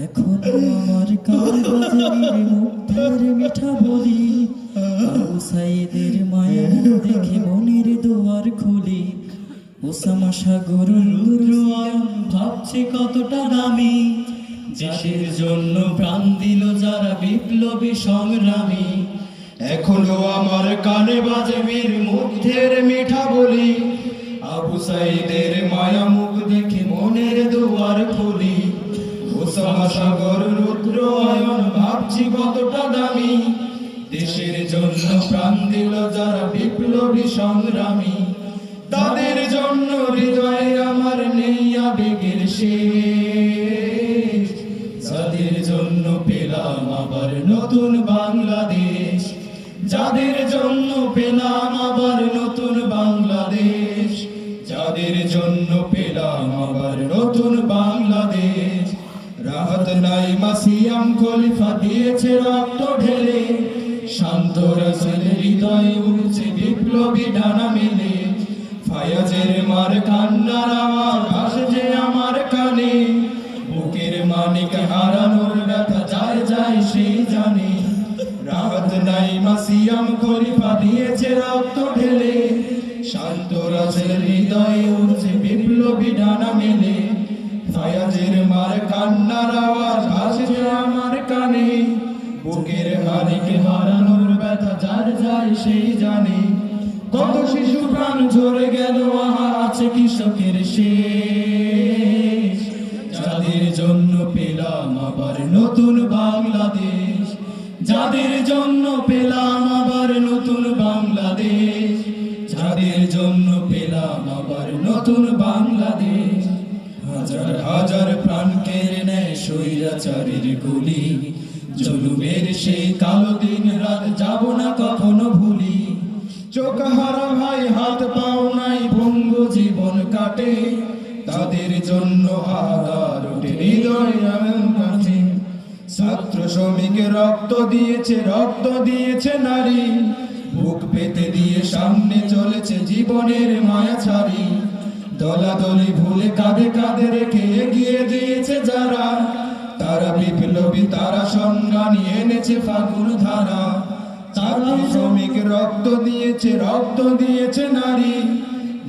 এখন আমার কানে বাজে মুগ্ধের মিঠা বলি, আবু সাইদের মায়া দেখে মনের দুয়ার খুলি। ওসামা সাগরুল ভাবছে কতটা দামি, দেশের জন্য প্রাণ দিল যারা বিপ্লবী সংগ্রামী। এখনো আমার কানে বাজে মীর মুগ্ধের মিঠা বলি, আবু সাইদের মায়া মুখ দেখে মনের দুয়ার খুলি। ওসামা সাগর রুদ্র অয়ন ভাবছি কতটা দামি, দেশের জন্য প্রাণ দিল যারা বিপ্লবী সংগ্রামী। তাদের জন্য হৃদয়ে আমার নেই আবেগের শেষ, যাদের জন্য পেলাম আবার নতুন বাংলাদেশ, যাদের জন্য পেলাম আবার নতুন বাংলাদেশ, যাদের জন্য পেলাম আবার নতুন বাংলাদেশ। রাহাত নাইমা সিয়াম খলিফা দিয়েছে রক্ত ঢেলে, শান্ত রাসেল হৃদয়ে উঠছে বিপ্লবী ডানা মেলে। ফায়াজের মার কান্নার আওয়াজ আসছে আমার কানে, বুকের মানিক হারানোর ব্যথা যায় যায় সেই জানে। রাহাত নাইমা সিয়াম খলিফা দিয়েছে রক্ত ঢেলে, শান্ত রাসেল হৃদয়ে উঠছে বিপ্লবী ডানা মেলে। ফায়াজের মার কান্নার আওয়াজ আসছে আমার কানে, বুকের মানিক হারানোর ব্যথা যার যায় সেই জানে। কত শিশু প্রাণ ঝরে গেল, আহা আছে কৃষকের শেষ, যাদের জন্য পেলাম আবার নতুন বাংলাদেশ, যাদের জন্য পেলাম আবার নতুন বাংলাদেশ, যাদের জন্য পেলাম আবার নতুন বাংলাদেশ। হাজার হাজার প্রাণ কেড়ে নেয় স্বৈরাচারের গুলি, জুলুমের সেই কালো দিন রাত যাব না কখনো ভুলি। চোখ হারা ভাই হাত পাও নাই ভঙ্গু জীবন কাটে, তাদের জন্য হারার ওঠে হৃদয় কাছে। ছাত্র শ্রমিক রক্ত দিয়েছে নারী, বুক পেতে দিয়ে সামনে চলেছে জীবনের মায়া ছাড়ি। দলাদলি ভুলে কাঁধে কাঁধে রেখে এগিয়ে দিয়েছে যারা, তারা বিপ্লবী তারা সংগ্রামী এনেছে ফাগুন ধারা। ছাত্র শ্রমিক রক্ত দিয়েছে নারী,